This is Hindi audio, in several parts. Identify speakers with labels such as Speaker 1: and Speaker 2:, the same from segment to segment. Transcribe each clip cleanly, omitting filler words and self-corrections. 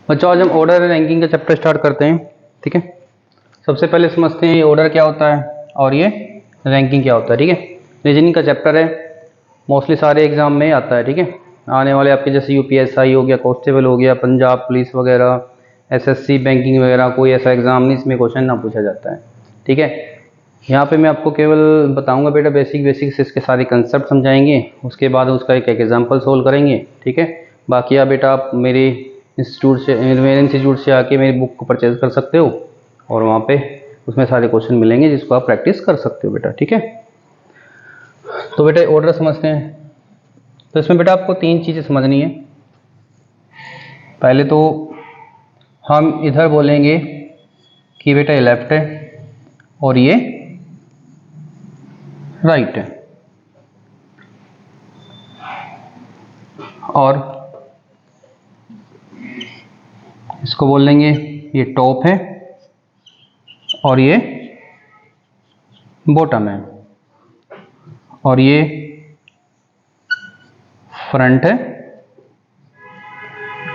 Speaker 1: बच्चों आज हम ऑर्डर एंड रैंकिंग का चैप्टर स्टार्ट करते हैं। ठीक है, सबसे पहले समझते हैं ये ऑर्डर क्या होता है और ये रैंकिंग क्या होता है। ठीक है, रीजनिंग का चैप्टर है, मोस्टली सारे एग्जाम में आता है। ठीक है, आने वाले आपके जैसे यूपीएसआई हो गया, कांस्टेबल हो गया, पंजाब पुलिस वगैरह, एसएससी बैंकिंग वगैरह, कोई ऐसा एग्जाम नहीं इसमें क्वेश्चन ना पूछा जाता है। ठीक है, यहाँ पे मैं आपको केवल बताऊंगा बेटा बेसिक से इसके सारे कंसेप्ट समझाएंगे, उसके बाद उसका एक एग्जाम्पल सोल्व करेंगे। ठीक है, बाकी आप बेटा आप मेरे इंस्टीट्यूट से आके मेरी बुक को परचेज कर सकते हो और वहाँ पे उसमें सारे क्वेश्चन मिलेंगे जिसको आप प्रैक्टिस कर सकते हो बेटा। ठीक है, तो बेटा ऑर्डर समझते हैं। तो इसमें बेटा आपको तीन चीज़ें समझनी है। पहले तो हम इधर बोलेंगे कि बेटा ये लेफ्ट है और ये राइट है, और इसको बोल देंगे ये टॉप है और ये बॉटम है, और ये फ्रंट है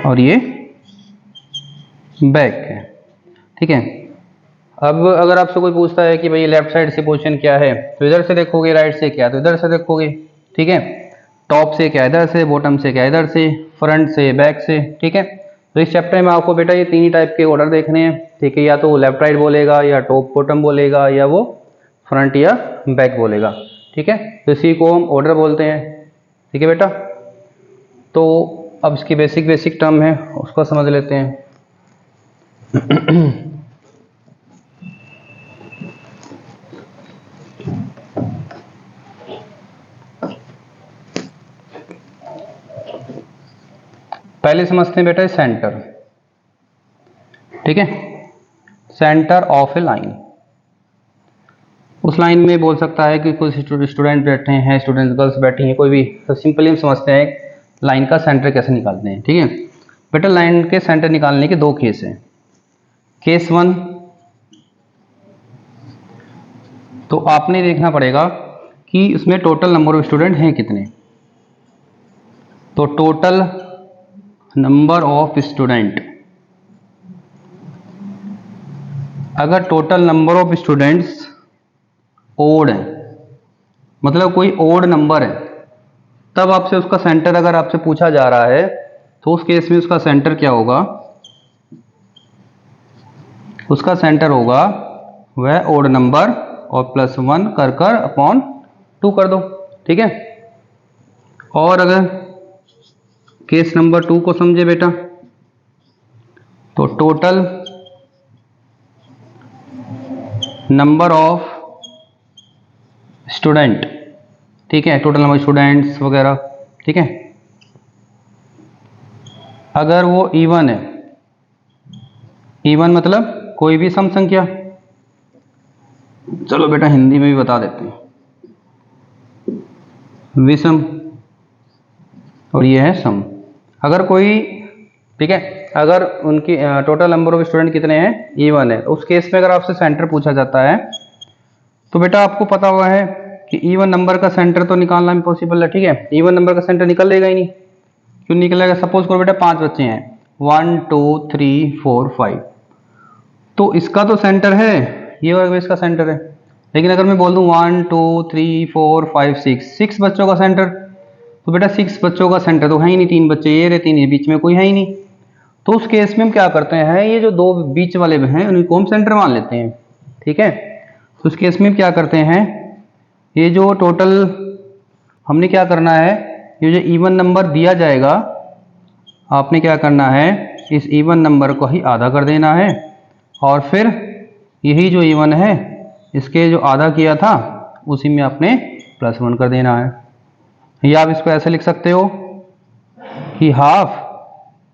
Speaker 1: और ये बैक है। ठीक है, अब अगर आपसे कोई पूछता है कि भाई लेफ्ट साइड से पोजीशन क्या है, तो इधर से देखोगे, राइट से क्या तो इधर से देखोगे। ठीक है, टॉप से क्या इधर से, बॉटम से क्या इधर से, फ्रंट से बैक से। ठीक है, तो इस चैप्टर में आपको बेटा ये तीन ही टाइप के ऑर्डर देखने हैं। ठीक है, या तो वो लेफ्ट राइट बोलेगा, या टॉप बॉटम बोलेगा, या वो फ्रंट या बैक बोलेगा। ठीक है, तो इसी को हम ऑर्डर बोलते हैं। ठीक है बेटा, तो अब इसकी बेसिक टर्म है उसको समझ लेते हैं। पहले समझते हैं बेटा सेंटर। ठीक है, सेंटर ऑफ ए लाइन, उस लाइन में बोल सकता है कि कुछ स्टूडेंट बैठे हैं, स्टूडेंट गर्ल्स बैठी हैं, कोई भी, तो सिंपली हम समझते हैं लाइन का सेंटर कैसे निकालते हैं। ठीक है बेटा, लाइन के सेंटर निकालने के दो केस हैं। केस वन, तो आपने देखना पड़ेगा कि इसमें टोटल नंबर ऑफ स्टूडेंट हैं कितने। तो टोटल नंबर ऑफ स्टूडेंट, अगर total number of students odd है, मतलब कोई ओड नंबर है, तब आपसे उसका सेंटर अगर आपसे पूछा जा रहा है तो उस केस में उसका सेंटर क्या होगा, उसका सेंटर होगा वह ओड नंबर और +1 कर कर अपॉन 2 कर दो। ठीक है, और अगर केस नंबर 2 को समझे बेटा, तो टोटल नंबर ऑफ स्टूडेंट, ठीक है, टोटल नंबर स्टूडेंट्स वगैरह। ठीक है, अगर वो इवन है, इवन मतलब कोई भी सम संख्या, चलो बेटा हिंदी में भी बता देते हैं, विषम, और ये है सम। अगर कोई, ठीक है, अगर उनकी टोटल नंबर ऑफ स्टूडेंट कितने हैं, इवन है, तो उस केस में अगर आपसे सेंटर पूछा जाता है तो बेटा आपको पता हुआ है कि इवन नंबर का सेंटर तो निकालना इम्पॉसिबल है। ठीक है, इवन नंबर का सेंटर निकलेगा ही नहीं। क्यों निकलेगा, सपोज करो बेटा 5 बच्चे हैं, 1 2 3 4 5, तो इसका तो सेंटर है, ये इसका सेंटर है। लेकिन अगर मैं बोल दूं 1 2 3 4 5 6 बच्चों का सेंटर, तो बेटा 6 बच्चों का सेंटर तो है ही नहीं, 3 बच्चे ये रहे, 3 ये, बीच में कोई है ही नहीं। तो उस केस में हम क्या करते हैं, ये जो दो बीच वाले हैं उनको हम सेंटर मान लेते हैं। ठीक है, तो उस केस में क्या करते हैं, ये जो टोटल हमने क्या करना है, ये जो इवन नंबर दिया जाएगा, आपने क्या करना है, इस इवन नंबर को ही आधा कर देना है, और फिर यही जो इवन है इसके जो आधा किया था उसी में आपने +1 कर देना है। या आप इसको ऐसे लिख सकते हो कि हाफ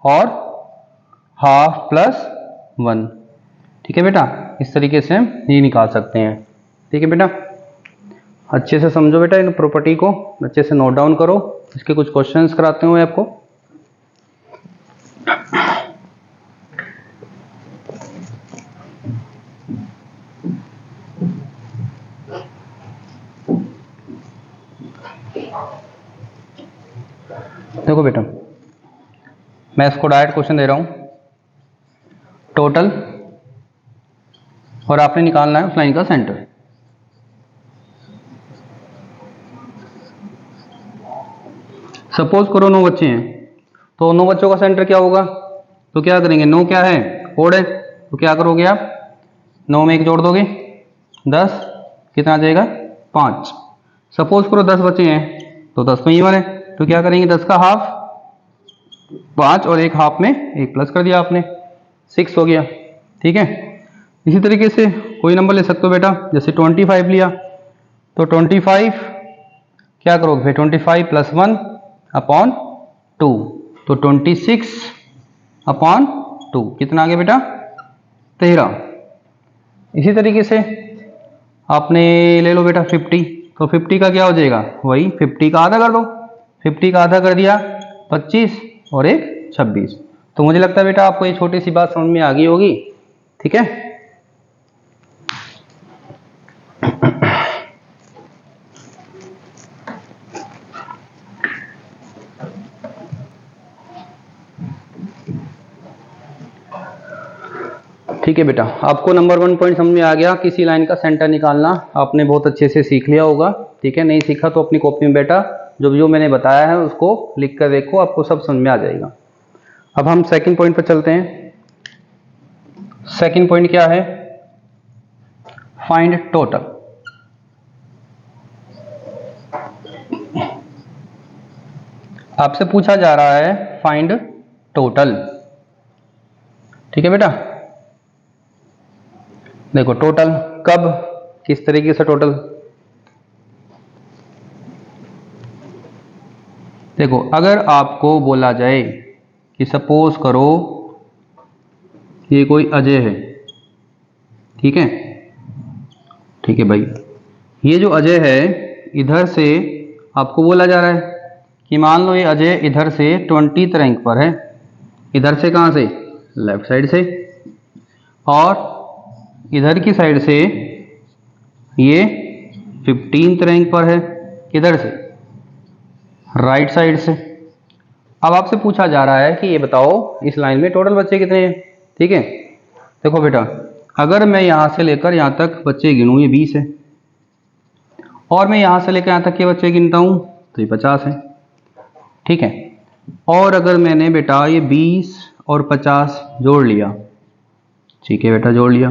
Speaker 1: और हाफ +1। ठीक है बेटा, इस तरीके से हम ये निकाल सकते हैं। ठीक है बेटा, अच्छे से समझो बेटा, इन प्रॉपर्टी को अच्छे से नोट डाउन करो, इसके कुछ क्वेश्चंस कराते हुए आपको। देखो बेटा, मैं इसको डायरेक्ट क्वेश्चन दे रहा हूं, टोटल और आपने निकालना है उस लाइन का सेंटर। सपोज करो 9 बच्चे हैं, तो 9 बच्चों का सेंटर क्या होगा? तो क्या करेंगे, 9 क्या है, ओड है, तो क्या करोगे आप, 9 में 1 जोड़ दोगे, 10, कितना आ जाएगा, 5। सपोज करो 10 बच्चे हैं, तो 10 में इवन है, तो क्या करेंगे, 10 का हाफ 5 और 1 हाफ में 1 प्लस कर दिया आपने, 6 हो गया। ठीक है, इसी तरीके से कोई नंबर ले सकते हो बेटा, जैसे 25 लिया, तो 25 क्या करोगे फिर, 25 प्लस 1 अपॉन 2, तो 26 अपॉन 2 कितना आ गया बेटा, 13। इसी तरीके से आपने ले लो बेटा 50, तो 50 का क्या हो जाएगा, वही 50 का आधा कर दो, 50 का आधा कर दिया 25 और 1 26। तो मुझे लगता है बेटा आपको ये छोटी सी बात समझ में आ गई होगी। ठीक है, ठीक है बेटा, आपको नंबर 1 पॉइंट समझ में आ गया, किसी लाइन का सेंटर निकालना आपने बहुत अच्छे से सीख लिया होगा। ठीक है, नहीं सीखा तो अपनी कॉपी में बेटा जो मैंने बताया है उसको लिख कर देखो, आपको सब समझ में आ जाएगा। अब हम सेकंड पॉइंट पर चलते हैं। सेकंड पॉइंट क्या है, फाइंड टोटल। आपसे पूछा जा रहा है फाइंड टोटल। ठीक है बेटा, देखो टोटल कब, किस तरीके से टोटल, देखो अगर आपको बोला जाए कि सपोज करो ये कोई अजय है, ठीक है, ठीक है भाई, ये जो अजय है इधर से आपको बोला जा रहा है कि मान लो ये अजय इधर से 20th रैंक पर है, इधर से कहाँ से, लेफ्ट साइड से, और इधर की साइड से ये 15th रैंक पर है, किधर से, राइट साइड से। अब आपसे पूछा जा रहा है कि ये बताओ इस लाइन में टोटल बच्चे कितने हैं। ठीक है, देखो बेटा अगर मैं यहाँ से लेकर यहाँ तक बच्चे गिनूँ, ये 20 है, और मैं यहाँ से लेकर यहाँ तक के बच्चे गिनता हूँ तो ये 50 है। ठीक है, और अगर मैंने बेटा ये 20 और 50 जोड़ लिया, ठीक है बेटा जोड़ लिया,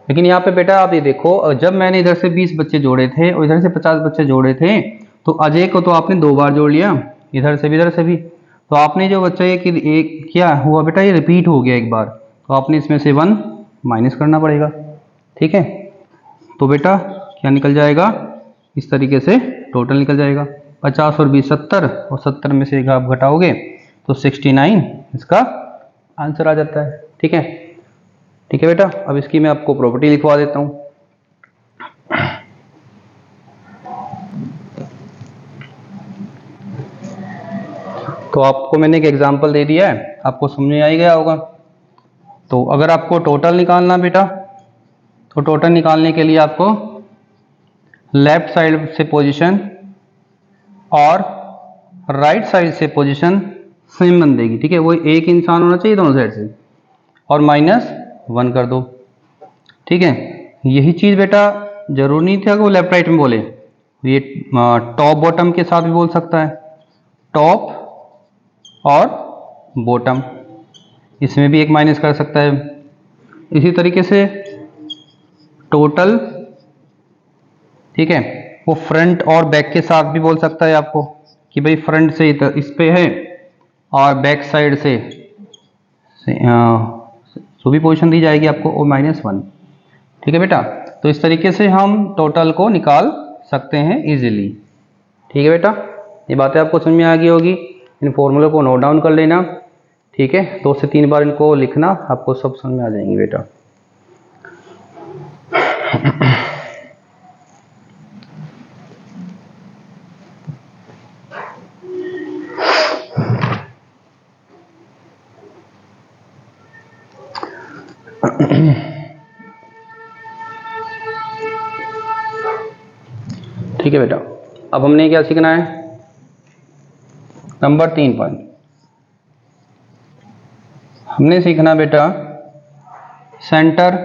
Speaker 1: लेकिन यहाँ पे बेटा आप ये देखो जब मैंने इधर से 20 बच्चे जोड़े थे और इधर से 50 बच्चे जोड़े थे, तो अजय को तो आपने 2 बार जोड़ लिया, इधर से भी इधर से भी, तो आपने जो बच्चा एक क्या हुआ बेटा, ये रिपीट हो गया एक बार, तो आपने इसमें से 1 माइनस करना पड़ेगा। ठीक है, तो बेटा क्या निकल जाएगा, इस तरीके से टोटल निकल जाएगा, 50 और 20 70, और 70 में से एक आप घटाओगे तो 69 इसका आंसर आ जाता है। ठीक है, ठीक है बेटा, अब इसकी मैं आपको प्रॉपर्टी लिखवा देता हूँ। तो आपको मैंने एक एग्जांपल दे दिया है, आपको समझ में आ ही गया होगा। तो अगर आपको टोटल निकालना बेटा, तो टोटल निकालने के लिए आपको लेफ्ट साइड से पोजीशन और राइट साइड से पोजीशन सेम बन देगी। ठीक है, वो एक इंसान होना चाहिए दोनों साइड से, और -1 कर दो। ठीक है, यही चीज बेटा जरूरी नहीं था कि वो लेफ्ट राइट में बोले, ये टॉप बॉटम के साथ भी बोल सकता है, टॉप और बॉटम, इसमें भी एक माइनस कर सकता है। इसी तरीके से टोटल, ठीक है, वो फ्रंट और बैक के साथ भी बोल सकता है आपको कि भाई फ्रंट से इस पे है और बैक साइड से जो भी पोजीशन दी जाएगी आपको वो -1। ठीक है बेटा, तो इस तरीके से हम टोटल को निकाल सकते हैं इजीली। ठीक है बेटा, ये बातें आपको समझ में आ गई होगी, इन फॉर्मूलों को नोट डाउन कर लेना। ठीक है, 2 से 3 बार इनको लिखना, आपको सब समझ में आ जाएंगी बेटा। ठीक है बेटा, अब हमने क्या सीखना है, नंबर 3 पॉइंट हमने सीखना बेटा centre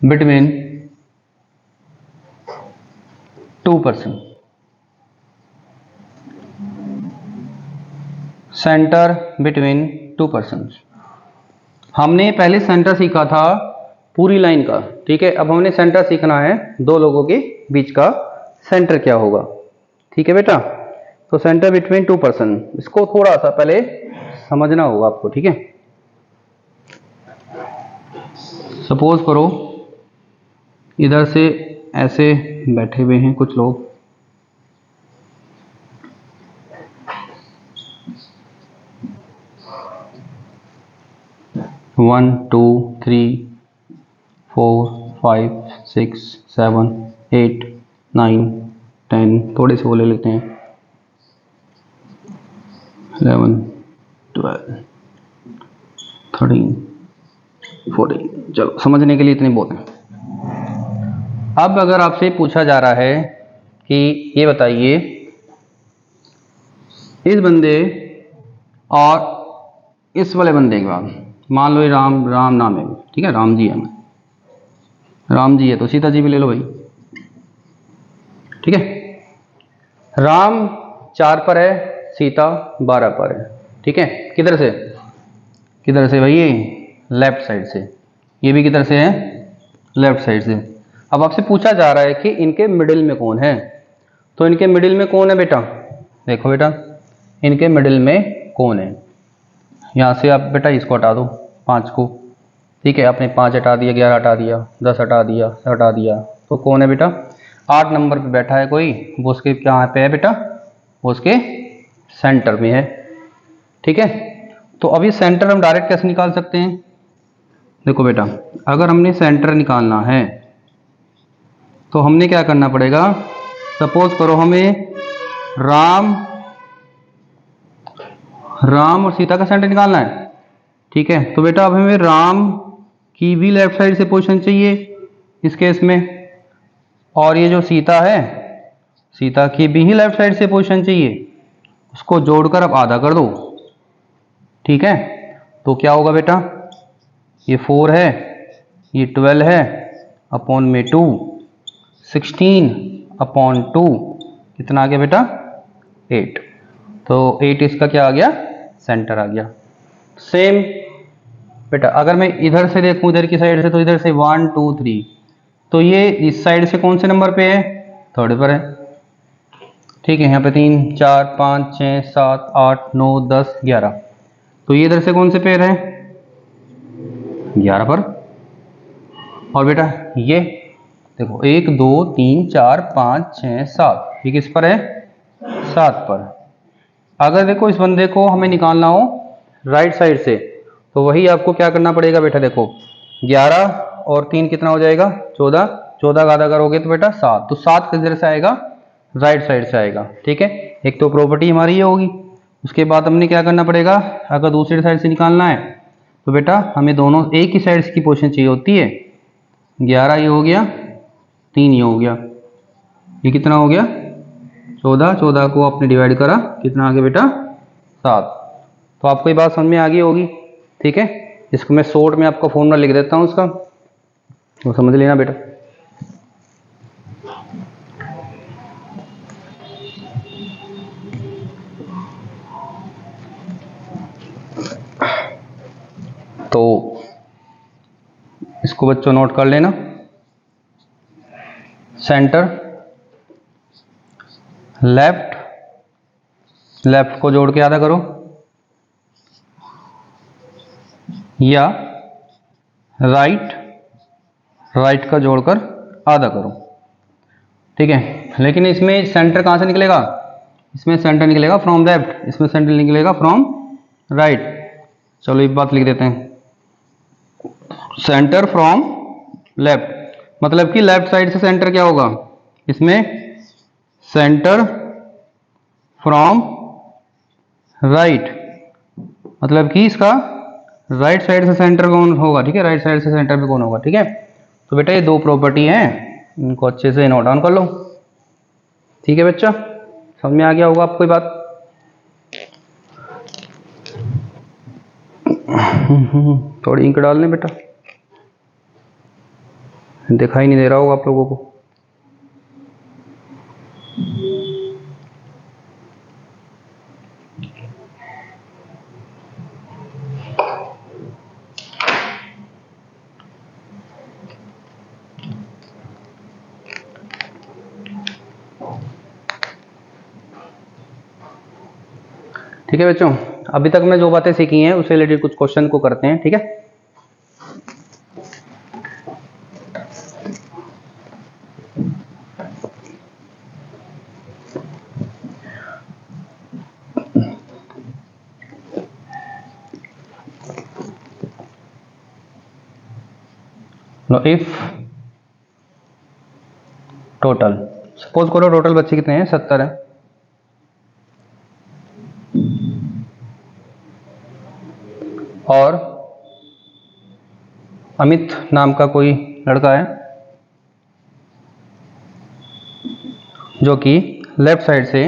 Speaker 1: between 2 person, centre between 2 person. हमने पहले सेंटर सीखा था पूरी लाइन का, ठीक है। अब हमने सेंटर सीखना है दो लोगों के बीच का सेंटर क्या होगा, ठीक है बेटा। तो सेंटर बिटवीन 2 पर्सन, इसको थोड़ा सा पहले समझना होगा आपको, ठीक है। सपोज करो इधर से ऐसे बैठे हुए हैं कुछ लोग, वन टू थ्री 4 5 6 7 8 9 10, थोड़े से वो ले लेते हैं 11 12 13 14, चलो समझने के लिए इतने बहुत हैं। अब अगर आपसे पूछा जा रहा है कि ये बताइए इस बंदे और इस वाले बंदे के बाद, मान लो ये राम नाम है, ठीक है, राम जी है, राम जी है तो सीता जी भी ले लो भाई, ठीक है। राम 4 पर है, सीता 12 पर है, ठीक है। किधर से भाई, लेफ्ट साइड से, ये भी किधर से है, लेफ्ट साइड से। अब आपसे पूछा जा रहा है कि इनके मिडिल में कौन है, तो इनके मिडिल में कौन है बेटा, देखो बेटा इनके मिडिल में कौन है। यहाँ से आप बेटा इसको हटा दो 5 को, ठीक है, आपने 5 हटा दिया, 11 हटा दिया, 10 हटा दिया, तो कौन है बेटा 8 नंबर पे बैठा है कोई, वो उसके क्या पे है बेटा, वो उसके सेंटर में है, ठीक है। तो अभी सेंटर हम डायरेक्ट कैसे निकाल सकते हैं, देखो बेटा अगर हमने सेंटर निकालना है तो हमने क्या करना पड़ेगा, सपोज करो हमें राम और सीता का सेंटर निकालना है, ठीक है। तो बेटा अब हमें राम की भी लेफ्ट साइड से पोजीशन चाहिए इस केस में, और ये जो सीता है सीता की भी ही लेफ्ट साइड से पोजीशन चाहिए, उसको जोड़कर अब आधा कर दो, ठीक है। तो क्या होगा बेटा, ये 4 है, ये 12 है, अपॉन में 2 16 अपॉन 2 कितना आ गया बेटा 8, तो 8 इसका क्या आ गया, सेंटर आ गया। सेम बेटा अगर मैं इधर से देखूं, इधर की साइड से, तो इधर से 1 2 3, तो ये इस साइड से कौन से नंबर पे है, 3rd पर है, ठीक है। यहाँ पे 3 4 5 6 7 8 9 10 11, तो ये इधर से कौन से पेयर है, 11 पर। और बेटा ये देखो 1 2 3 4 5 6 7, ये किस पर है, 7 पर। अगर देखो इस बंदे को हमें निकालना हो राइट साइड से, तो वही आपको क्या करना पड़ेगा बेटा, देखो 11 और 3 कितना हो जाएगा 14, 14 का आधा करोगे तो बेटा 7, तो 7 किधर से आएगा, राइट साइड से आएगा, ठीक है। एक तो प्रॉपर्टी हमारी ये होगी, उसके बाद हमने क्या करना पड़ेगा, अगर दूसरी साइड से निकालना है तो बेटा हमें दोनों एक ही साइड की पोजीशन चाहिए होती है, 11 ये हो गया, 3 ये हो गया, ये कितना हो गया 14, 14 को आपने डिवाइड करा, कितना आ गया बेटा 7। तो आपको ये बात समझ में आ गई होगी, ठीक है। इसको मैं शॉर्ट में आपको फॉर्मूला लिख देता हूँ उसका, वो समझ लेना बेटा। तो इसको बच्चों नोट कर लेना, सेंटर लेफ्ट को जोड़ के आधा करो, या राइट का जोड़कर आधा करो, ठीक है। लेकिन इसमें सेंटर कहाँ से निकलेगा, इसमें सेंटर निकलेगा फ्रॉम लेफ्ट, इसमें सेंटर निकलेगा फ्रॉम राइट। चलो एक बात लिख देते हैं, सेंटर फ्रॉम लेफ्ट, मतलब कि लेफ्ट साइड से सेंटर क्या होगा, इसमें सेंटर फ्रॉम राइट, मतलब कि इसका राइट साइड से सेंटर कौन होगा, ठीक है, राइट साइड से सेंटर पे कौन होगा, ठीक है। तो बेटा ये दो प्रॉपर्टी हैं, इनको अच्छे से नोट डाउन कर लो, ठीक है बच्चा, समझ में आ गया होगा आपको ये बात। थोड़ी इंक डाल लें बेटा, दिखाई नहीं दे रहा होगा आप लोगों को। ठीक है बच्चों, अभी तक मैं जो बातें सीखी हैं उससे रिलेटेड कुछ क्वेश्चन को करते हैं। ठीक है, इफ टोटल, सपोज करो टोटल बच्चे कितने हैं, 70 है। और अमित नाम का कोई लड़का है जो कि लेफ्ट साइड से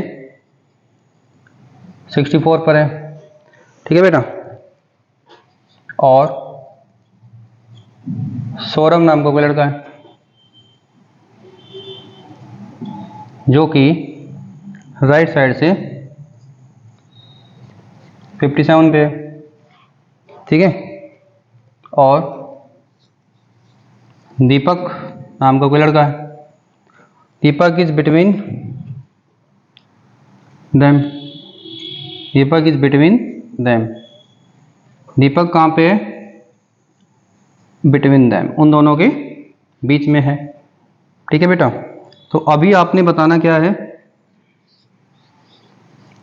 Speaker 1: 64 पर है। ठीक है बेटा, और सौरभ नाम का कोई लड़का है जो कि राइट साइड से 57 पे है। ठीक है, और दीपक नाम का कोई लड़का है, Deepak is between them, Deepak is between them, Deepak कहाँ पे है, बिटवीन देम, उन दोनों के बीच में है। ठीक है बेटा, तो अभी आपने बताना क्या है,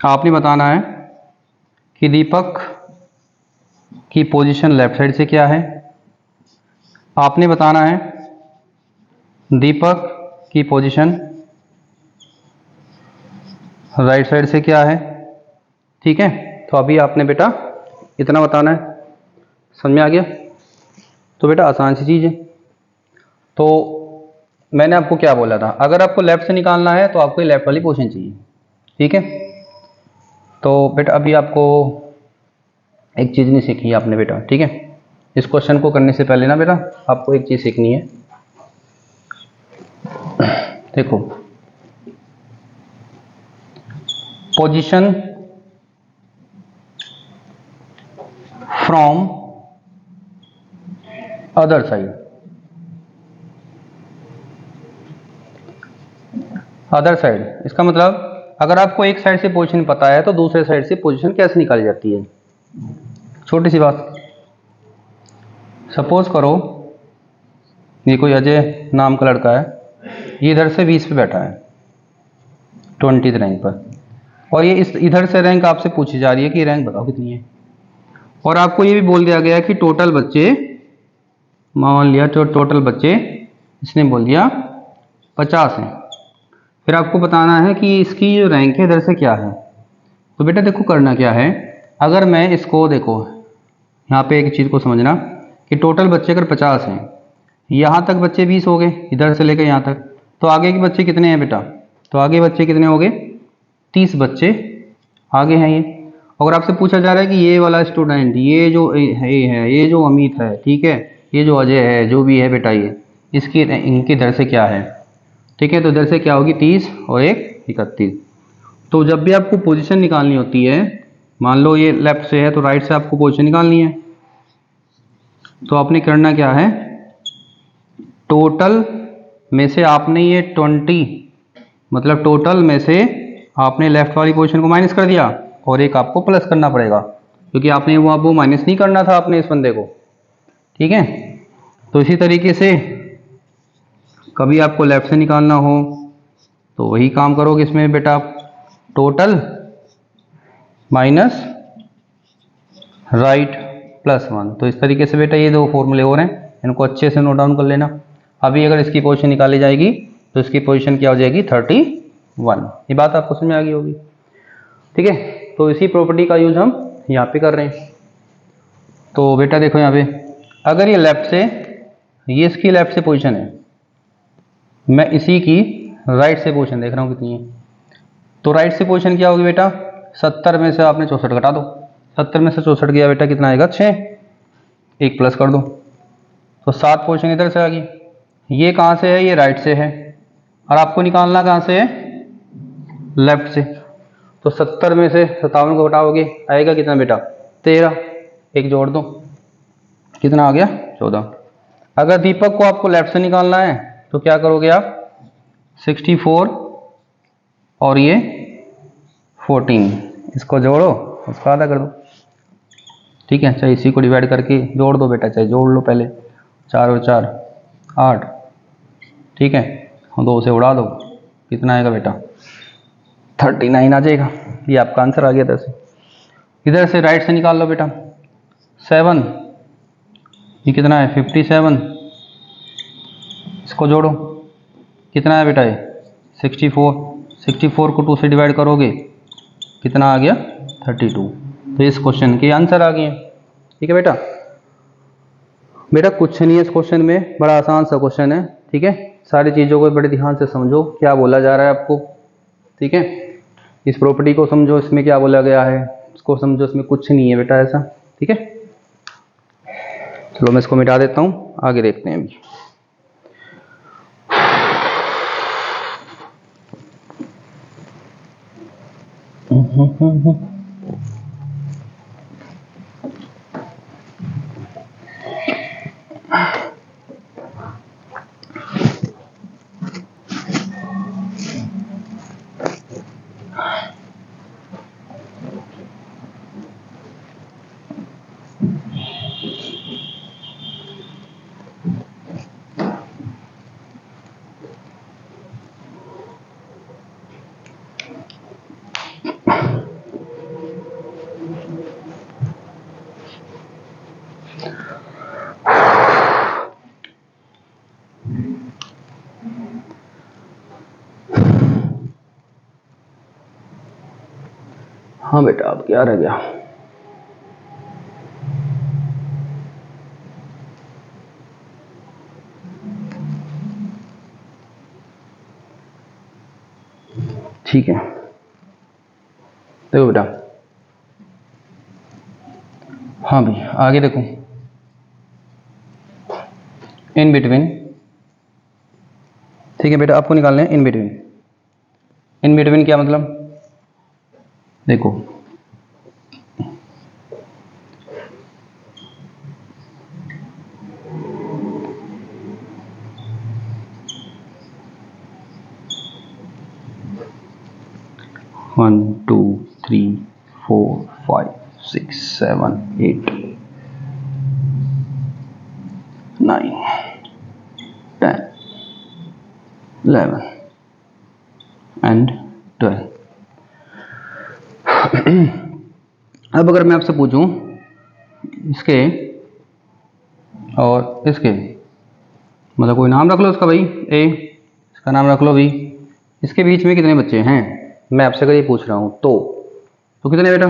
Speaker 1: आपने बताना है कि दीपक की पोजीशन लेफ्ट साइड से क्या है, आपने बताना है दीपक की पोजीशन राइट साइड से क्या है। ठीक है, तो अभी आपने बेटा इतना बताना है, समझ में आ गया। तो बेटा आसान सी चीज़ है। तो मैंने आपको क्या बोला था, अगर आपको लेफ्ट से निकालना है तो आपको लेफ्ट वाली पोजीशन चाहिए। ठीक है, तो बेटा अभी आपको एक चीज़ नहीं सीखी है आपने बेटा। ठीक है, इस क्वेश्चन को करने से पहले ना बेटा आपको एक चीज़ सीखनी है। देखो, position from other side, other side इसका मतलब अगर आपको एक साइड से पोजीशन पता है तो दूसरे साइड से पोजीशन कैसे निकाली जाती है। छोटी सी बात, सपोज करो ये कोई अजय नाम का लड़का है, ये इधर से 20 पे बैठा है 20th रैंक पर, और ये इस इधर से रैंक आपसे पूछी जा रही है कि रैंक बताओ कितनी है, और आपको ये भी बोल दिया गया कि टोटल बच्चे, मान लिया तो टोटल बच्चे इसने बोल दिया 50 हैं। फिर आपको बताना है कि इसकी जो रैंक है इधर से क्या है। तो बेटा देखो करना क्या है, अगर मैं इसको देखो यहाँ पे एक चीज़ को समझना कि टोटल बच्चे अगर 50 हैं, यहाँ तक बच्चे 20 हो गए इधर से लेकर यहाँ तक, तो आगे के बच्चे कितने हैं बेटा, तो आगे बच्चे कितने हो गए, 30 बच्चे आगे हैं ये। अगर आपसे पूछा जा रहा है कि ये वाला स्टूडेंट, ये जो है ये जो अमित है, ठीक है, ये जो अजय है, जो भी है बेटा ये इसकी इनकी इधर से क्या है। ठीक है, तो इधर से क्या होगी 30 और एक 31। तो जब भी आपको पोजीशन निकालनी होती है, मान लो ये लेफ्ट से है तो राइट से आपको पोजीशन निकालनी है, तो आपने करना क्या है, टोटल में से आपने ये 20 मतलब टोटल में से आपने लेफ्ट वाली पोजीशन को माइनस कर दिया और एक आपको प्लस करना पड़ेगा, क्योंकि आपने वो माइनस नहीं करना था आपने इस बंदे को। ठीक है, तो इसी तरीके से कभी आपको लेफ्ट से निकालना हो तो वही काम करोगे इसमें बेटा, टोटल माइनस राइट प्लस 1। तो इस तरीके से बेटा ये दो फॉर्मूले हो रहे हैं, इनको अच्छे से नोट डाउन कर लेना। अभी अगर इसकी पोजीशन निकाली जाएगी तो इसकी पोजीशन क्या हो जाएगी 31। ये बात आपको समझ में आ गई होगी। ठीक है, तो इसी प्रॉपर्टी का यूज हम यहाँ पे कर रहे हैं। तो बेटा देखो यहाँ पे अगर ये लेफ्ट से, ये इसकी लेफ्ट से पोजीशन है, मैं इसी की राइट से पोजीशन देख रहा हूँ कितनी है, तो राइट से पोजीशन क्या होगी बेटा, 70 में से आपने 64 घटा दो, 70 में से 64 गया बेटा कितना आएगा 6। एक प्लस कर दो, तो 7 पोजीशन इधर से आ गई। ये कहाँ से है? ये राइट से है, और आपको निकालना कहाँ से है? लेफ्ट से। तो 70 में से 57 को घटाओगे, आएगा कितना बेटा? 13। एक जोड़ दो, कितना आ गया? 14। अगर दीपक को आपको लेफ्ट से निकालना है तो क्या करोगे आप? 64 और ये 14, इसको जोड़ो, उसको आधा कर दो। ठीक है, चाहे इसी को डिवाइड करके जोड़ दो बेटा, चाहे जोड़ लो पहले। 4 और 4 8, ठीक है, 2 से उड़ा दो, कितना आएगा बेटा? 39 आ जाएगा। ये आपका आंसर आ गया। इधर से, इधर से राइट से निकाल लो बेटा। 7, ये कितना है? 57, इसको जोड़ो, कितना है बेटा? ये 64। 64 को 2 से डिवाइड करोगे, कितना आ गया? 32। तो इस क्वेश्चन के आंसर आ गए। ठीक है बेटा, बेटा कुछ नहीं है इस क्वेश्चन में, बड़ा आसान सा क्वेश्चन है। ठीक है, सारी चीज़ों को बड़े ध्यान से समझो, क्या बोला जा रहा है आपको। ठीक है, इस प्रॉपर्टी को समझो, इसमें क्या बोला गया है इसको समझो, इसमें कुछ नहीं है बेटा ऐसा। ठीक है, चलो मैं इसको मिटा देता हूँ, आगे देखते हैं अभी। हाँ बेटा, अब क्या रह गया? ठीक है, देखो बेटा, हाँ भाई आगे देखो, इन बिटवीन। ठीक है बेटा, आपको निकालना है इन बिटवीन। इन बिटवीन क्या मतलब? देखो, वन टू थ्री 4 5 6 7 8 9 10 11 एंड 12। अब अगर मैं आपसे पूछूं इसके और इसके, मतलब कोई नाम रख लो उसका भाई, ए, इसका नाम रख लो भी, इसके बीच में कितने बच्चे हैं, मैं आपसे अगर ये पूछ रहा हूं तो कितने बेटा?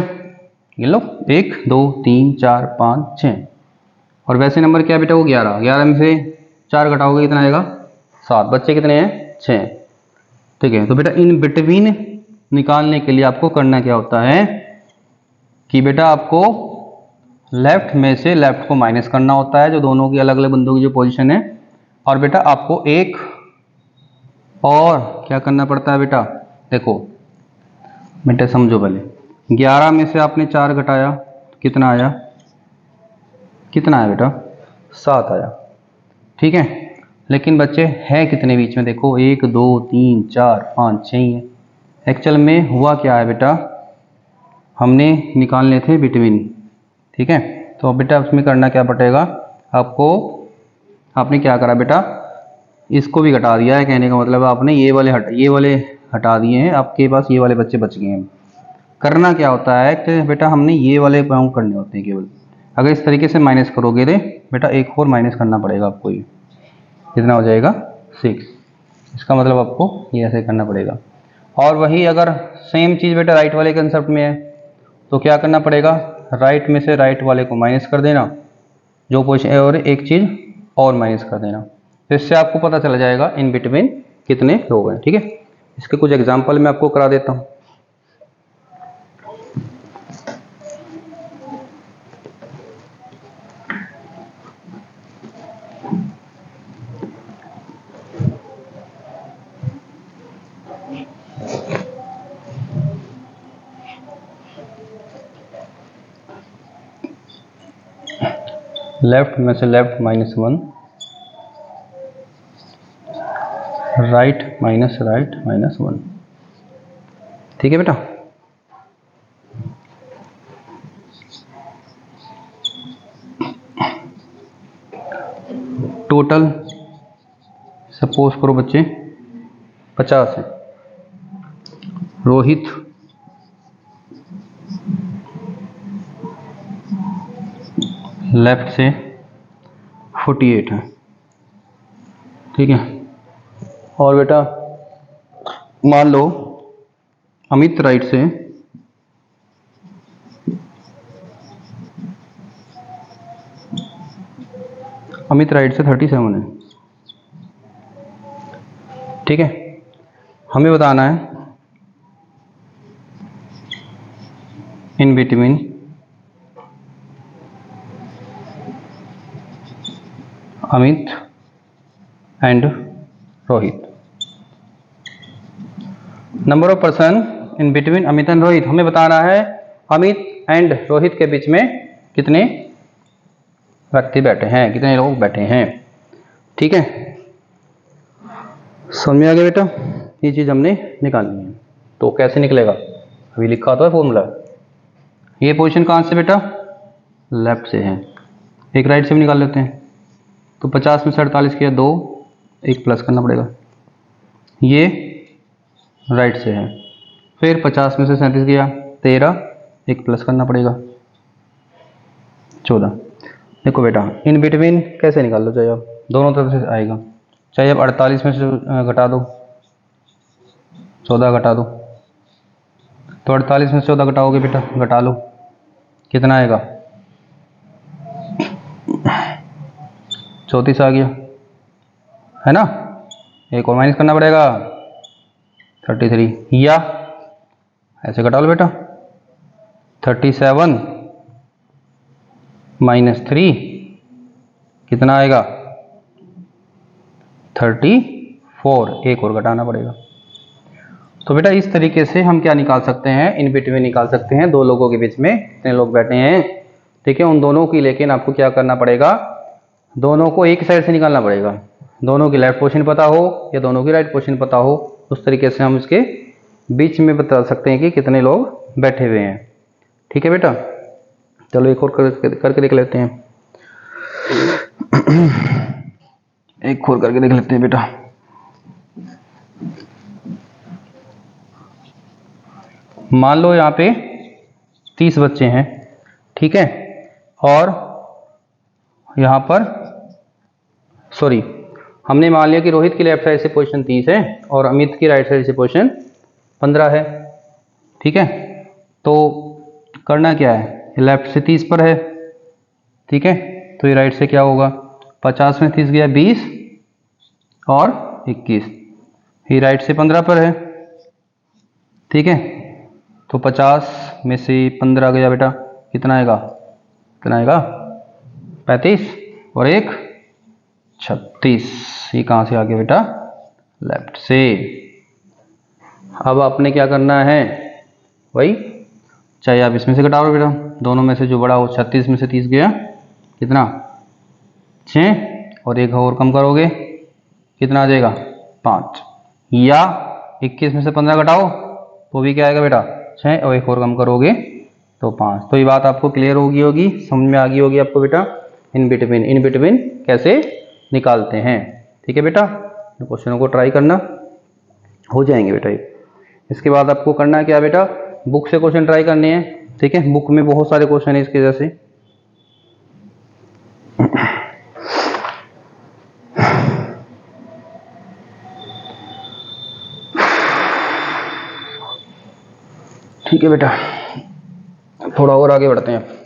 Speaker 1: गिन लो, 1 2 3 4 5 6, और वैसे नंबर क्या बेटा? वो 11। 11 में से 4 घटाओगे कितना आएगा? 7। बच्चे कितने हैं? 6। ठीक है, तो बेटा इन बिटवीन निकालने के लिए आपको करना क्या होता है कि बेटा आपको लेफ्ट में से लेफ्ट को माइनस करना होता है, जो दोनों की अलग अलग बिंदुओं की जो पोजीशन है, और बेटा आपको एक और क्या करना पड़ता है बेटा? देखो बेटा समझो पहले, 11 में से आपने 4 घटाया, कितना आया? कितना आया बेटा? 7 आया। ठीक है, लेकिन बच्चे हैं कितने बीच में? देखो 1 2 3 4 5 6 ही है। एक्चुअल में हुआ क्या है बेटा? हमने निकालने थे बिटवीन। ठीक है, तो अब बेटा उसमें करना क्या पड़ेगा आपको? आपने क्या करा बेटा? इसको भी घटा दिया है, कहने का मतलब आपने ये वाले हटा दिए हैं, आपके पास ये वाले बच्चे बच गए हैं। करना क्या होता है कि बेटा हमने ये वाले काउंट करने होते हैं केवल। अगर इस तरीके से माइनस करोगे तो बेटा एक और माइनस करना पड़ेगा आपको, ये कितना हो जाएगा? 6। इसका मतलब आपको ये ऐसे करना पड़ेगा। और वही अगर सेम चीज़ बेटा राइट वाले कंसेप्ट में है तो क्या करना पड़ेगा? राइट में से राइट वाले को माइनस कर देना, जो पोजीशन है, और एक चीज़ और माइनस कर देना। तो इससे आपको पता चला जाएगा इन बिटवीन कितने लोग हैं। ठीक है, इसके कुछ एग्जाम्पल मैं आपको करा देता हूँ। लेफ्ट में से लेफ्ट -1, राइट माइनस राइट -1। ठीक है बेटा। टोटल सपोज करो बच्चे 50 है। रोहित लेफ्ट से 48 है। ठीक है। और बेटा मान लो अमित राइट से 37 है। ठीक है। हमें बताना है in between Amit and Rohit, number of person in between Amit and Rohit. हमें बताना है अमित एंड रोहित के बीच में कितने व्यक्ति बैठे हैं, कितने लोग बैठे हैं। ठीक है, समझ में आ गया बेटा। ये चीज हमने निकालनी है। तो कैसे निकलेगा, अभी लिखा तो है फॉर्मूला। ये पोजीशन कहाँ से बेटा, लेफ्ट से है। एक राइट से भी निकाल लेते हैं। तो 50 में से 48 किया 2, एक प्लस करना पड़ेगा। ये राइट से है। फिर 50 में से 37 किया 13, एक प्लस करना पड़ेगा 14। देखो बेटा इन बिटवीन कैसे निकाल लो, चाहे आप दोनों तरफ से आएगा। चाहे आप 48 में से घटा दो 14 घटा दो, तो 48 में से 14 घटाओगे बेटा, घटा लो कितना आएगा 34 आ गया है ना। एक और माइनस करना पड़ेगा 33, या ऐसे घटा लो बेटा 37 -3 कितना आएगा 34, एक और घटाना पड़ेगा। तो बेटा इस तरीके से हम क्या निकाल सकते हैं, इन बिटवीन निकाल सकते हैं। दो लोगों के बीच में कितने लोग बैठे हैं। ठीक है, उन दोनों की लेकिन आपको क्या करना पड़ेगा, दोनों को एक साइड से निकालना पड़ेगा। दोनों की लेफ्ट पोजीशन पता हो या दोनों की राइट पोजीशन पता हो, उस तरीके से हम इसके बीच में बता सकते हैं कि कितने लोग बैठे हुए हैं। ठीक है बेटा, चलो एक और करके देख लेते हैं। एक और करके देख लेते हैं बेटा। मान लो यहाँ पे 30 बच्चे हैं। ठीक है, और यहाँ पर सॉरी हमने मान लिया कि रोहित की लेफ्ट साइड से पोजीशन 30 है और अमित की राइट साइड से पोजीशन 15 है। ठीक है, तो करना क्या है, लेफ्ट से 30 पर है। ठीक है, तो ये राइट से क्या होगा, 50 में 30 गया 20 और 21, ये राइट से 15 पर है। ठीक है, तो 50 में से 15 गया बेटा, कितना आएगा, कितना आएगा 35 और एक 36। ये कहाँ से आ गया बेटा, लेफ्ट से। अब आपने क्या करना है, वही चाहे आप इसमें से घटाओ बेटा, दोनों में से जो बड़ा हो। 36 में से 30 गया कितना 6, और एक और कम करोगे कितना आ जाएगा 5, या 21 में से 15 घटाओ तो भी क्या आएगा बेटा 6, और एक और कम करोगे तो 5। तो ये बात आपको क्लियर होगी, समझ में आ गई होगी आपको बेटा। इन बिटवीन कैसे निकालते हैं। ठीक है बेटा, क्वेश्चनों को ट्राई करना, हो जाएंगे बेटा ये। इसके बाद आपको करना है क्या बेटा, बुक से क्वेश्चन ट्राई करने हैं। ठीक है, बुक में बहुत सारे क्वेश्चन है इसके जैसे। ठीक है बेटा, थोड़ा और आगे बढ़ते हैं।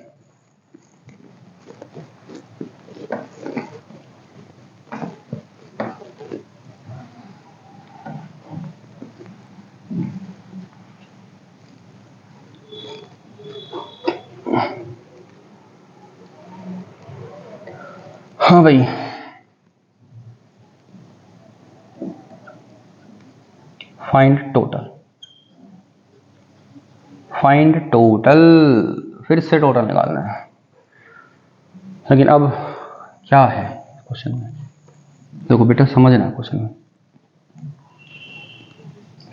Speaker 1: हाँ भाई, फाइंड टोटल, फिर से टोटल निकालना है। लेकिन अब क्या है क्वेश्चन में। देखो बेटा समझना क्वेश्चन में।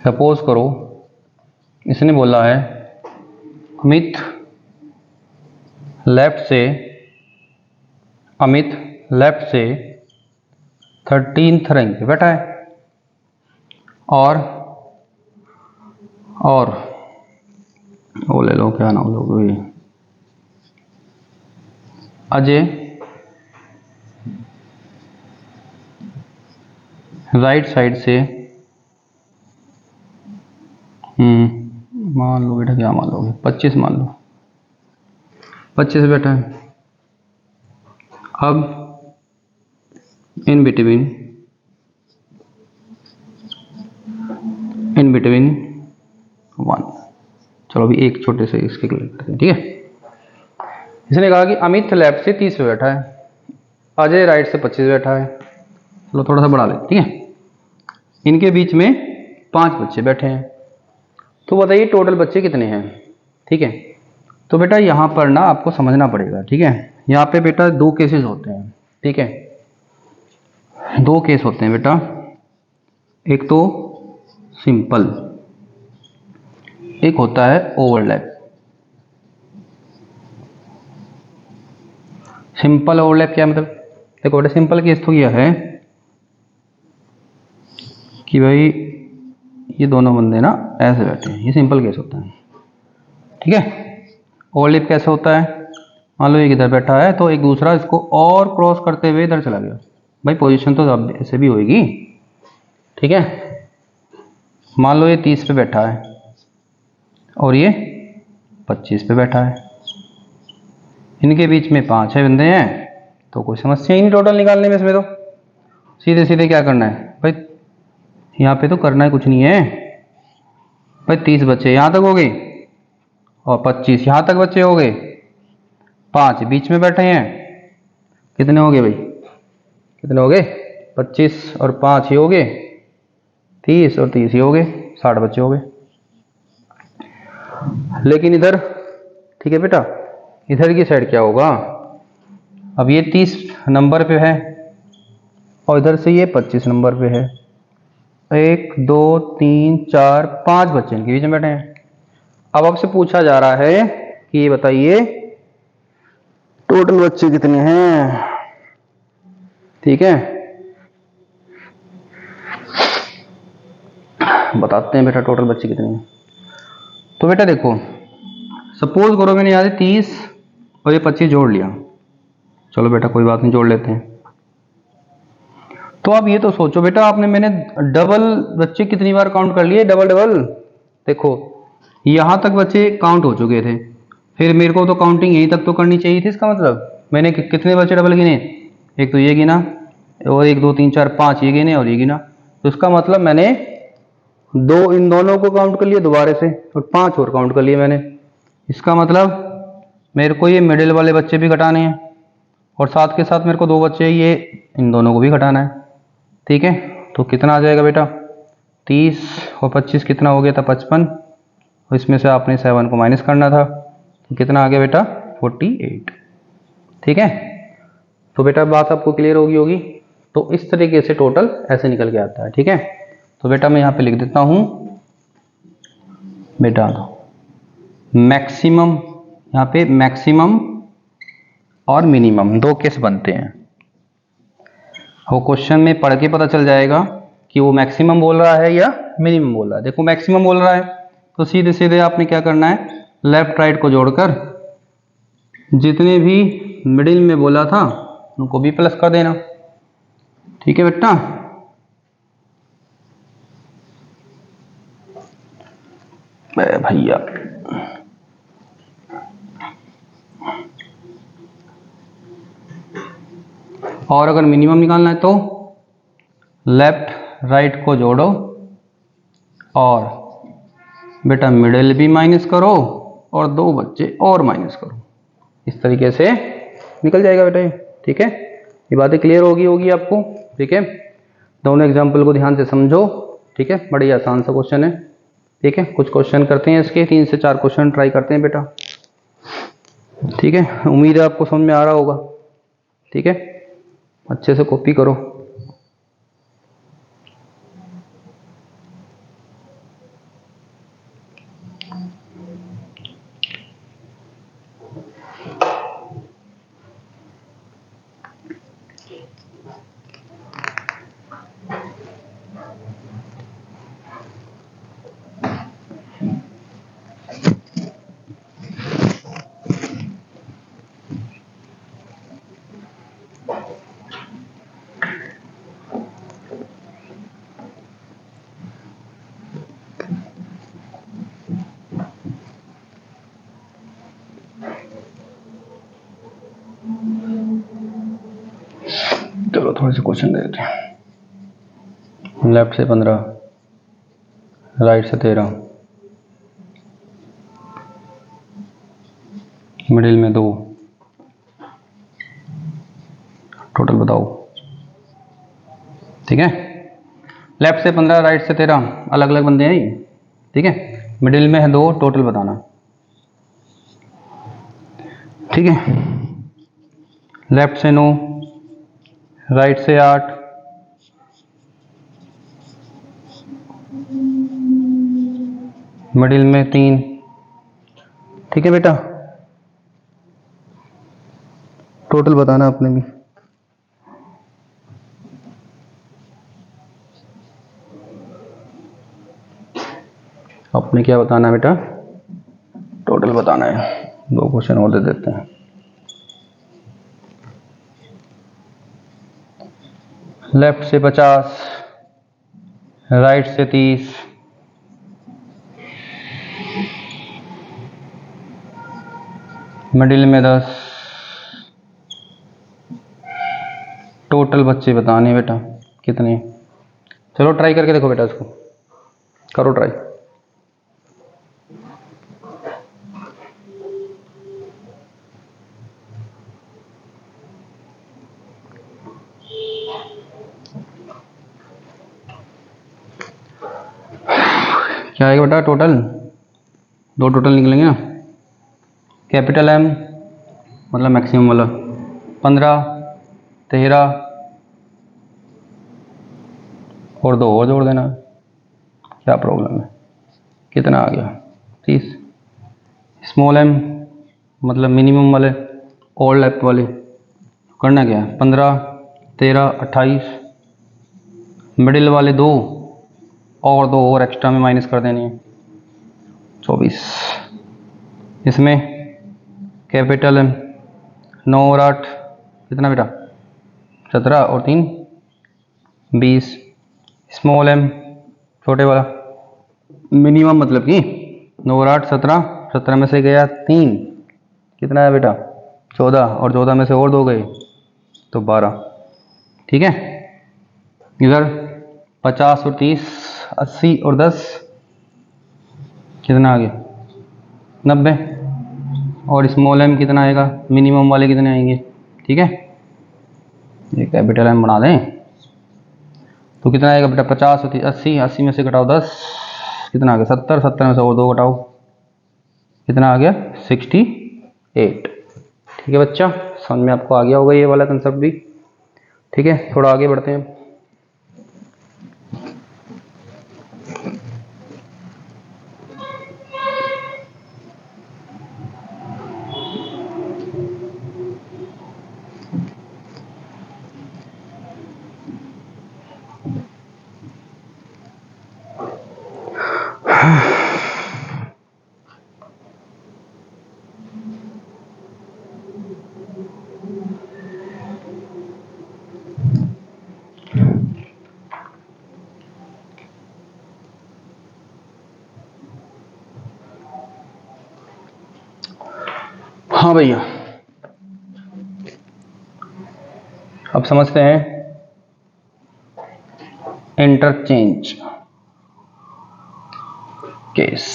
Speaker 1: सपोज करो इसने बोला है अमित लेफ्ट से 13th रैंक पे बैठा है और वो ले लो, क्या नाम लोगे, अजय राइट साइड से मान लो बेटा, क्या मान लोगे, 25 मान लो, 25 बैठा है। अब इन बिटवीन 1, चलो अभी एक छोटे से इसके क्लियर करते हैं, ठीक है। इसने कहा कि अमित लेफ्ट से 30 पे बैठा है, अजय राइट से 25 बैठा है। चलो थोड़ा सा बढ़ा लेते, ठीक है। इनके बीच में 5 बच्चे बैठे हैं, तो बताइए टोटल बच्चे कितने हैं, ठीक है। तो बेटा यहाँ पर ना आपको समझना पड़ेगा, ठीक है। यहाँ पे बेटा 2 केसेस होते हैं, ठीक है। 2 केस होते हैं बेटा, एक तो सिंपल, एक होता है ओवरलैप। सिंपल ओवरलैप क्या मतलब, देखो बेटा सिंपल केस तो यह है कि भाई ये दोनों बंदे ना ऐसे बैठे हैं, ये सिंपल केस होता है, ठीक है। ओवरलैप कैसे होता है, मान लो एक इधर बैठा है तो एक दूसरा इसको और क्रॉस करते हुए इधर चला गया, भाई पोजीशन तो अब ऐसे भी होगी, ठीक है। मान लो ये 30 पे बैठा है और ये 25 पे बैठा है, इनके बीच में 5 बंदे हैं, तो कोई समस्या ही नहीं टोटल निकालने में। इसमें तो सीधे सीधे क्या करना है भाई, यहाँ पे तो करना है कुछ नहीं है भाई। 30 बच्चे यहाँ तक हो गए और 25 यहाँ तक बच्चे हो गए, 5 बीच में बैठे हैं, कितने हो गए भाई, कितने हो गए, 25 और 5 ही हो गए 30 और 30 ही हो गए 60 बच्चे हो गए। लेकिन इधर, ठीक है बेटा, इधर की साइड क्या होगा, अब ये 30 नंबर पे है और इधर से ये 25 नंबर पे है, 1 2 3 4 5 बच्चे इनके बीच में बैठे हैं। अब आपसे पूछा जा रहा है कि ये बताइए टोटल बच्चे कितने हैं, ठीक है। बताते हैं बेटा टोटल बच्चे कितने हैं। तो बेटा देखो सपोज करो मैंने यहाँ से 30 और ये 25 जोड़ लिया, चलो बेटा कोई बात नहीं जोड़ लेते हैं। तो अब ये तो सोचो बेटा, मैंने डबल बच्चे कितनी बार काउंट कर लिए, डबल। देखो यहाँ तक बच्चे काउंट हो चुके थे, फिर मेरे को तो काउंटिंग यहीं तक तो करनी चाहिए थी। इसका मतलब मैंने कितने बच्चे डबल गिने, एक तो ये गिना और 1 2 3 4 5 ये गिने और ये गिना, तो इसका मतलब मैंने इन दोनों को काउंट कर लिया दोबारा से और 5 और काउंट कर लिए मैंने। इसका मतलब मेरे को ये मिडिल वाले बच्चे भी घटाने हैं और साथ के साथ मेरे को 2 बच्चे ये इन दोनों को भी घटाना है, ठीक है। तो कितना आ जाएगा बेटा, 30 और 25 कितना हो गया था 55, और इसमें से आपने 7 को माइनस करना था, तो कितना आ गया बेटा 48, ठीक है। तो बेटा बात आपको क्लियर होगी। तो इस तरीके से टोटल ऐसे निकल के आता है, ठीक है। तो बेटा मैं यहाँ पे लिख देता हूँ बेटा मैक्सिमम, यहाँ पे मैक्सिमम और मिनिमम 2 केस बनते हैं। वो क्वेश्चन में पढ़ के पता चल जाएगा कि वो मैक्सिमम बोल रहा है या मिनिमम बोल रहा है। देखो मैक्सिमम बोल रहा है तो सीधे सीधे आपने क्या करना है, लेफ्ट राइट को जोड़कर जितने भी मिडिल में बोला था उनको भी प्लस कर देना, ठीक है बेटा। भैया और अगर मिनिमम निकालना है तो लेफ्ट राइट को जोड़ो और बेटा मिडिल भी माइनस करो और 2 बच्चे और माइनस करो, इस तरीके से निकल जाएगा बेटा ये, ठीक है। ये बातें क्लियर होगी आपको, ठीक है। दोनों एग्जाम्पल को ध्यान से समझो, ठीक है। बड़ी आसान सा क्वेश्चन है, ठीक है। कुछ क्वेश्चन करते हैं इसके, 3 से 4 क्वेश्चन ट्राई करते हैं बेटा, ठीक है। उम्मीद है आपको समझ में आ रहा होगा, ठीक है। अच्छे से कॉपी करो। चलो थोड़े से क्वेश्चन देते हैं। लेफ्ट से 15, राइट से 13, मिडिल में 2, टोटल बताओ। ठीक है, लेफ्ट से 15, राइट से 13, अलग अलग बंदे हैं ये। ठीक है, मिडिल में है 2, टोटल बताना। ठीक है, लेफ्ट से 9, राइट से 8, मिडिल में 3। ठीक है बेटा, टोटल बताना आपने भी। आपने क्या बताना है बेटा? टोटल बताना है। 2 क्वेश्चन और दे देते हैं। लेफ्ट से 50, राइट से 30, मिडिल में 10, टोटल बच्चे बताने बेटा कितने। चलो ट्राई करके देखो बेटा, इसको करो ट्राई। क्या आएगा बेटा टोटल? 2 टोटल निकलेंगे ना। कैपिटल एम मतलब मैक्सिमम वाला 15, 13 और 2 और जोड़ देना। क्या प्रॉब्लम है? कितना आ गया? 30। स्मॉल एम मतलब मिनिमम वाले, ऑल लेफ्ट वाले करना क्या है? 15, 13, 28, मिडिल वाले 2 और 2 और एक्स्ट्रा में माइनस कर देनी है, 24। इसमें कैपिटल एम 9 और 8 कितना बेटा? 17 और 3 20। स्मॉल एम छोटे वाला मिनिमम मतलब कि 9 और 8 17, 17 में से गया 3, कितना है बेटा? 14, और 14 में से और 2 गए तो 12। ठीक है, इधर 50 और 30, 80 और 10 कितना आ गया? 90। और स्मॉल एम कितना आएगा? मिनिमम वाले कितने आएंगे? ठीक है, ये कैपिटल एम बना दें तो कितना आएगा बेटा? 50 और 30, 80, 80 में से घटाओ 10, कितना आ गया? 70, 70 में से और 2 घटाओ, कितना आ गया? 68। ठीक है बच्चा, समझ में आपको आ गया होगा ये वाला कंसेप्ट भी। ठीक है, थोड़ा आगे बढ़ते हैं। हाँ भैया, अब समझते हैं इंटरचेंज केस।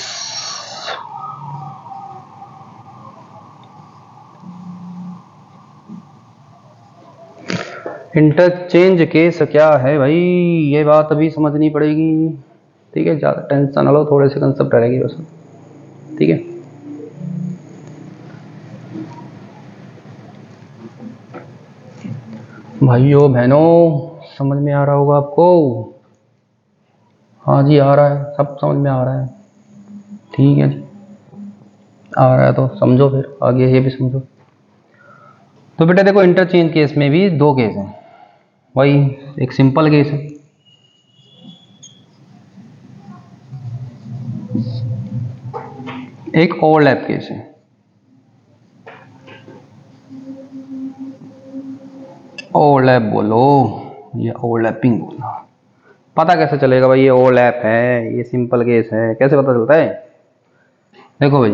Speaker 1: इंटरचेंज केस क्या है भाई? ये बात अभी समझनी पड़ेगी। ठीक है, ज़्यादा टेंशन ना लो, थोड़े से कंसेप्ट रहेगी बस। ठीक है, भाइयों बहनों, समझ में आ रहा होगा आपको? हाँ जी आ रहा है, सब समझ में आ रहा है। ठीक है जी, आ रहा है तो समझो, फिर आगे ये भी समझो। तो बेटा देखो, इंटरचेंज केस में भी दो केस हैं। वही एक सिंपल केस है, एक ओवरलैप केस है। ओवरलैप बोलो या ओवरलैपिंग बोलो, पता कैसे चलेगा भाई ये ओवरलैप है, ये सिंपल केस है, कैसे पता चलता है? देखो भाई,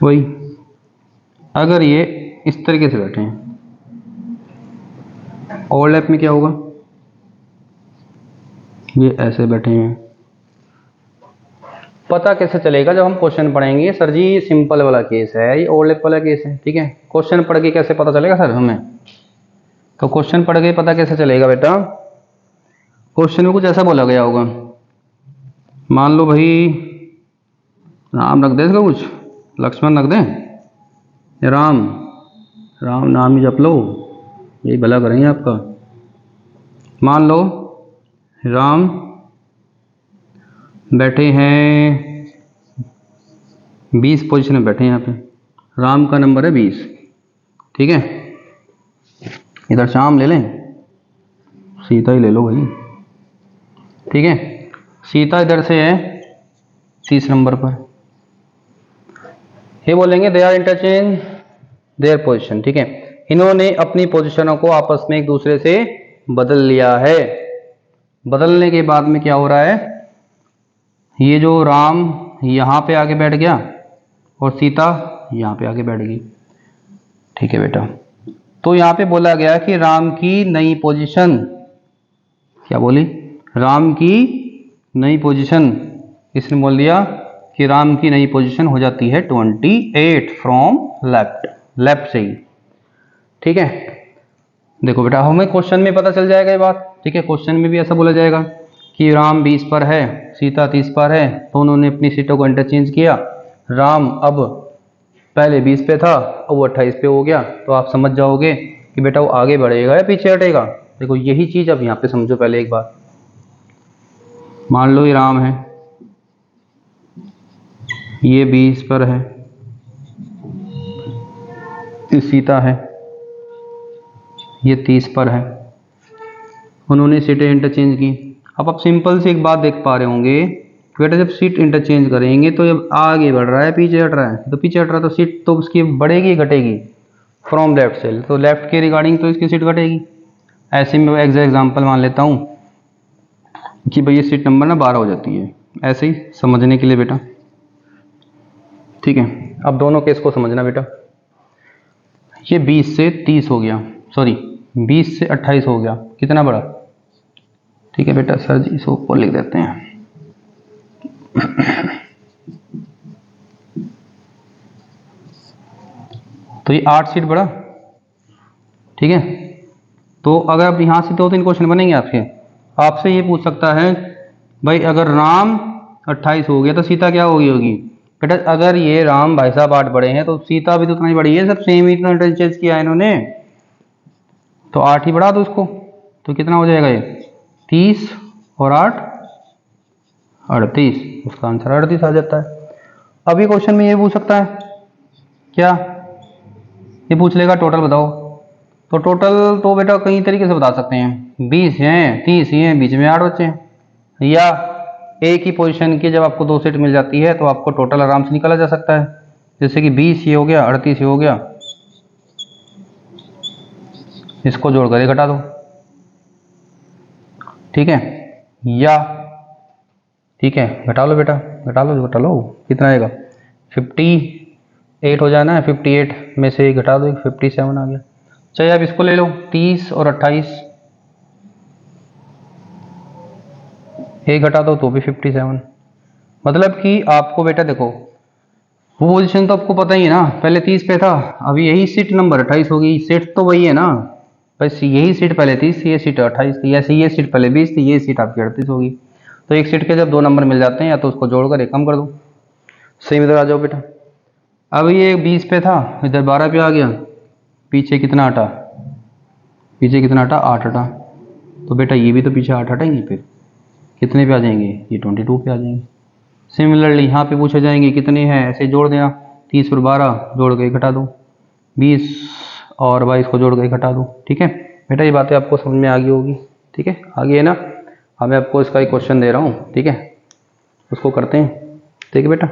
Speaker 1: वही अगर ये इस तरीके से बैठे हैं, ओवरलैप में क्या होगा? ये ऐसे बैठे हैं। पता कैसे चलेगा? जब हम क्वेश्चन पढ़ेंगे, सर जी सिंपल वाला केस है, ये ओवरलैप वाला केस है, ठीक है। क्वेश्चन पढ़ के कैसे पता चलेगा सर हमें? तो क्वेश्चन पढ़ के पता कैसे चलेगा बेटा? क्वेश्चन में कुछ ऐसा बोला गया होगा, मान लो भाई राम रख दे, इसका कुछ लक्ष्मण रख दे, राम राम नाम ही जप लो, यही भला करेंगे आपका। मान लो राम बैठे हैं 20 पोजीशन में बैठे हैं, यहाँ पे राम का नंबर है 20, ठीक है। इधर श्याम ले लें, सीता ही ले लो भाई, ठीक है। सीता इधर से है 30 नंबर पर। ये बोलेंगे they are interchange their position, ठीक है। इन्होंने अपनी पोजीशनों को आपस में एक दूसरे से बदल लिया है। बदलने के बाद में क्या हो रहा है? ये जो राम यहाँ पे आके बैठ गया और सीता यहाँ पे आके बैठ गई, ठीक है बेटा। तो यहाँ पे बोला गया कि राम की नई पोजीशन, क्या बोली? राम की नई पोजीशन, इसने बोल दिया कि राम की नई पोजीशन हो जाती है 28 फ्रॉम लेफ्ट, लेफ्ट से ही, ठीक है। देखो बेटा, हमें क्वेश्चन में पता चल जाएगा ये बात, ठीक है। क्वेश्चन में भी ऐसा बोला जाएगा कि राम 20 पर है, सीता 30 पर है, तो उन्होंने अपनी सीटों को इंटरचेंज किया। राम अब पहले 20 पे था, अब वो 28 पे हो गया, तो आप समझ जाओगे कि बेटा वो आगे बढ़ेगा या पीछे हटेगा। देखो यही चीज अब यहाँ पे समझो पहले एक बार। मान लो ये राम है, ये 20 पर है, ये सीता है, ये 30 पर है, उन्होंने सीटें इंटरचेंज की। अब आप सिंपल से एक बात देख पा रहे होंगे, बेटा जब सीट इंटरचेंज करेंगे तो जब आगे बढ़ रहा है पीछे हट रहा है, तो पीछे हट रहा है तो सीट तो उसकी बढ़ेगी घटेगी? फ्रॉम लेफ्ट से, तो लेफ्ट के रिगार्डिंग तो इसकी सीट घटेगी। ऐसे में एग्जैक्ट एग्जांपल मान लेता हूँ कि भाई ये सीट नंबर ना 12 हो जाती है, ऐसे ही समझने के लिए बेटा, ठीक है। अब दोनों केस को समझना बेटा। ये 20 से 30 हो गया, सॉरी 20 से 28 हो गया, कितना बड़ा? ठीक है बेटा, सर जी इसको ऊपर लिख देते हैं। तो ये 8 सीट बड़ा, ठीक है। तो अगर आप यहाँ से 2-3 क्वेश्चन बनेंगे आपसे ये पूछ सकता है भाई अगर राम 28 हो गया तो सीता क्या होगी? बेटा अगर ये राम भाई साहब 8 बड़े हैं तो सीता भी तो उतना ही बड़ी है, सब सेम ही तो इंटरचेंज किया है इन्होंने, तो 8 ही बढ़ा दो उसको, तो कितना हो जाएगा ये? 30 और 8 38, उसका आंसर 38 आ जाता है। अभी क्वेश्चन में ये पूछ सकता है क्या? ये पूछ लेगा टोटल बताओ, तो टोटल तो बेटा कई तरीके से बता सकते हैं, 20 हैं, 30 ही हैं, बीच में 8 बच्चे हैं, या एक ही पोजीशन की जब आपको 2 सीट मिल जाती है तो आपको टोटल आराम से निकाला जा सकता है। जैसे कि 20 ये हो गया, 38 ये हो गया, इसको जोड़कर ये घटा दो, ठीक है। या ठीक है, घटा लो बेटा, घटा लो, कितना आएगा? 58 हो जाना है, 58 में से घटा दो, 57 आ गया। चलिए अब इसको ले लो, 30 और 28 एक घटा दो तो भी 57। मतलब कि आपको बेटा देखो, वो पोजीशन तो आपको पता ही है ना, पहले 30 पे था, अभी यही सीट नंबर 28 होगी, सीट तो वही है ना, बस यही सीट पहले 30 थी, ये सीट 28 थी, ऐसे ये सीट पहले 20 थी, ये सीट आपकी 38 होगी। तो एक सीट के जब 2 नंबर मिल जाते हैं या तो उसको जोड़कर एक कम कर दो। सेम इधर आ जाओ बेटा, अब ये 20 पे था, इधर 12 पे आ गया, पीछे कितना हटा, पीछे कितना हटा, 8 हटा। तो बेटा ये भी तो पीछे 8 हटेंगे, फिर कितने पे आ जाएंगे, ये 22 पे आ जाएंगे। सिमिलरली यहाँ पे पूछे जाएंगे कितने हैं, ऐसे जोड़ देना, 30 और 12 जोड़ के घटा दो, 20 और 22 को जोड़ के घटा दो। ठीक है बेटा, ये बातें आपको समझ में आ गई होगी। ठीक है, आगे है ना। अब मैं आपको इसका एक क्वेश्चन दे रहा हूँ, ठीक है, उसको करते हैं। ठीक है बेटा,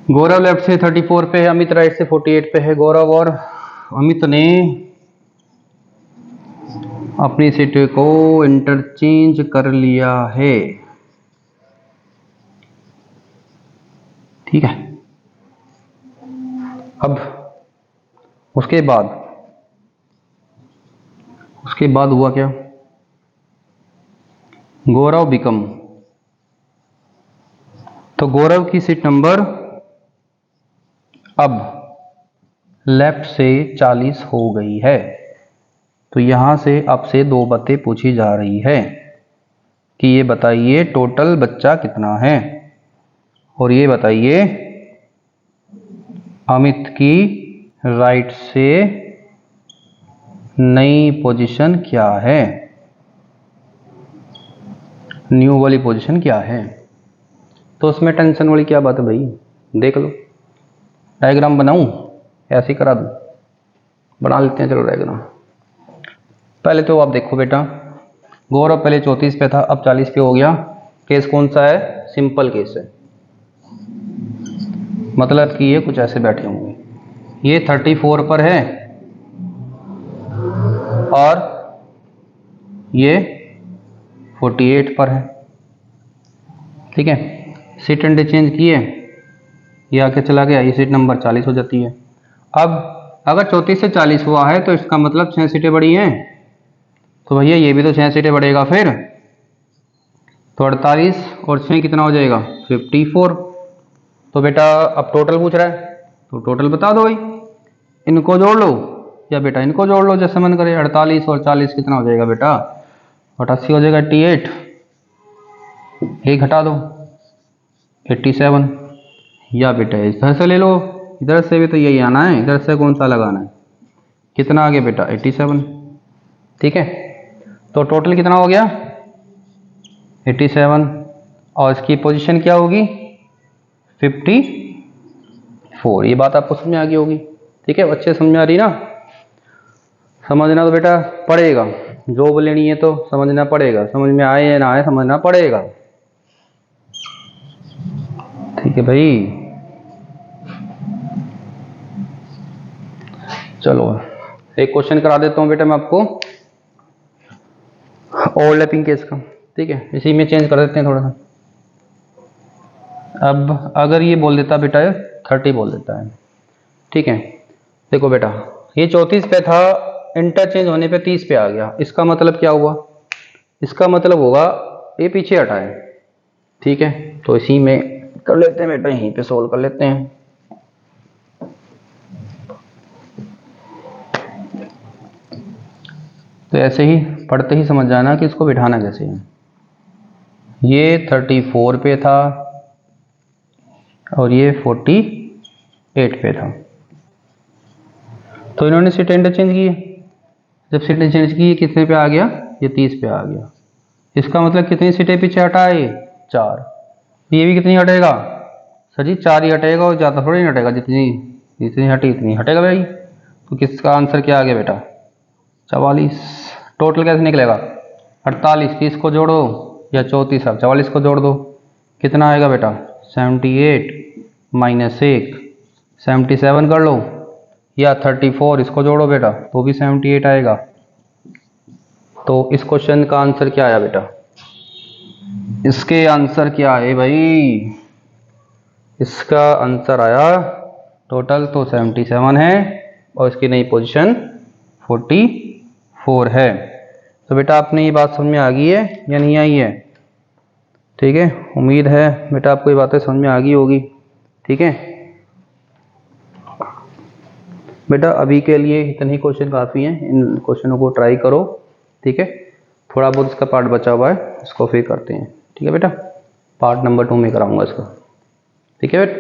Speaker 1: गौरव लेफ्ट से 34 पे है, अमित राइट से 48 पे है। गौरव और अमित ने अपनी सीट को इंटरचेंज कर लिया है। ठीक है, अब उसके बाद हुआ क्या, गौरव बिकम, तो गौरव की सीट नंबर अब लेफ्ट से 40 हो गई है। तो यहां से अब से 2 बातें पूछी जा रही है कि ये बताइए टोटल बच्चा कितना है, और ये बताइए अमित की राइट से नई पोजीशन क्या है, न्यू वाली पोजीशन क्या है। तो उसमें टेंशन वाली क्या बात है भाई, देख लो। डायग्राम बनाऊं, ऐसे ही करा दूं, बना लेते हैं, चलो डायग्राम। पहले तो आप देखो बेटा, गौरव पहले 34 पे था, अब 40 पे हो गया। केस कौन सा है, सिंपल केस है, मतलब कि ये कुछ ऐसे बैठे होंगे, ये 34 पर है और ये 48 पर है। ठीक है, सीट इंटरचेंज किए, ये आके चला गया, ये सीट नंबर 40 हो जाती है। अब अगर 34 से 40 हुआ है तो इसका मतलब 6 सीटें बढ़ी हैं, तो भैया ये भी तो 6 सीटें बढ़ेगा फिर, तो 48 और 6 कितना हो जाएगा, 54। तो बेटा अब टोटल पूछ रहा है, तो टोटल बता दो भाई, इनको जोड़ लो या बेटा इनको जोड़ लो, जैसे मन करे। 48 और 40 कितना हो जाएगा बेटा, 88 हो जाएगा, 88, एक घटा दो 87, या बेटा इधर से ले लो, इधर से भी तो यही आना है, इधर से कौन सा लगाना है, कितना आ गया बेटा 87। ठीक है, तो टोटल कितना हो गया 87, और इसकी पोजीशन क्या होगी 54। ये बात आपको समझ में आ गई होगी। ठीक है, अच्छे समझ में आ रही ना, समझना तो बेटा पड़ेगा, जॉब लेनी है तो समझना पड़ेगा, समझ में आए या ना आए समझना पड़ेगा। ठीक है भाई, चलो एक क्वेश्चन करा देता हूं बेटा मैं आपको, ओवरलैपिंग केस का। ठीक है, इसी में चेंज कर देते हैं थोड़ा सा। अब अगर ये बोल देता बेटा 30 बोल देता है, ठीक है, देखो बेटा ये 34 पे था, इंटरचेंज होने पे 30 पे आ गया, इसका मतलब क्या हुआ, इसका मतलब होगा ये पीछे हटा है। ठीक है, तो इसी में कर लेते हैं बेटा, यहीं पे सोल्व कर लेते हैं। तो ऐसे ही पढ़ते ही समझ जाना कि इसको बिठाना कैसे है। ये 34 पे था और ये 48 पे था, तो इन्होंने सीटें इंटरचेंज की। जब सीटें चेंज की कितने पे आ गया, ये 30 पे आ गया। इसका मतलब कितनी सीटें पीछे हटा है, 4। ये भी कितनी हटेगा सर जी, 4 ही हटेगा, और ज़्यादा थोड़ी नहीं हटेगा, जितनी जितनी हटी इतनी हटेगा भाई। तो किसका आंसर क्या आ गया बेटा 44, टोटल कैसे निकलेगा? 48, 30 को जोड़ो या 34, अब 44 को जोड़ दो, कितना आएगा बेटा? 78 माइनस 1, 77 कर लो, या 34 इसको जोड़ो बेटा तो भी 78 आएगा। तो इस क्वेश्चन का आंसर क्या आया बेटा? इसके आंसर क्या है भाई? इसका आंसर आया टोटल तो 77 है और इसकी नई पोजीशन 44 है। तो बेटा आपने ये बात समझ में आ गई है या नहीं आई है? ठीक है, उम्मीद है बेटा आपको ये बातें समझ में आ गई होगी। ठीक है बेटा, अभी के लिए इतने ही क्वेश्चन काफ़ी हैं, इन क्वेश्चनों को ट्राई करो। ठीक है, थोड़ा बहुत इसका पार्ट बचा हुआ है, इसको फिर करते हैं। ठीक है बेटा, पार्ट नंबर 2 में कराऊंगा इसका। ठीक है बेटा,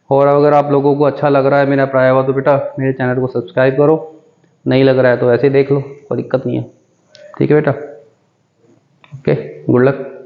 Speaker 1: और अगर आप लोगों को अच्छा लग रहा है मेरा पढ़ाया हुआ तो बेटा मेरे चैनल को सब्सक्राइब करो, नहीं लग रहा है तो ऐसे ही देख लो, कोई दिक्कत नहीं है। ठीक है बेटा, ओके, गुड लक।